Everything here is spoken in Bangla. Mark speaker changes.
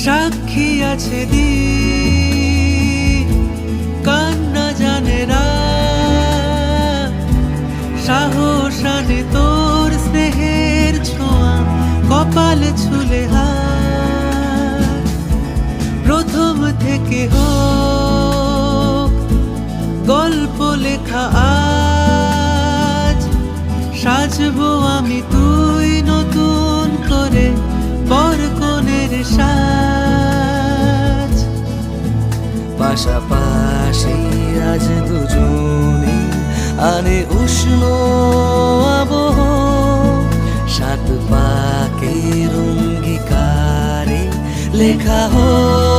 Speaker 1: সাক্ষী আছে দিন, কান্না জানে রাত, সাহস আনে তোর স্নেহের ছোঁয়া, কপাল ছুলে হাত। প্রথম থেকে হোক গল্প লেখা আজ, সাজবো আমি তুই নতুন করে বরকনের সাজ।
Speaker 2: পাশাপাশি আজ দুজনে আনে উষ্ণ আবহ, সাত পাকের অঙ্গীকারে লেখা হোক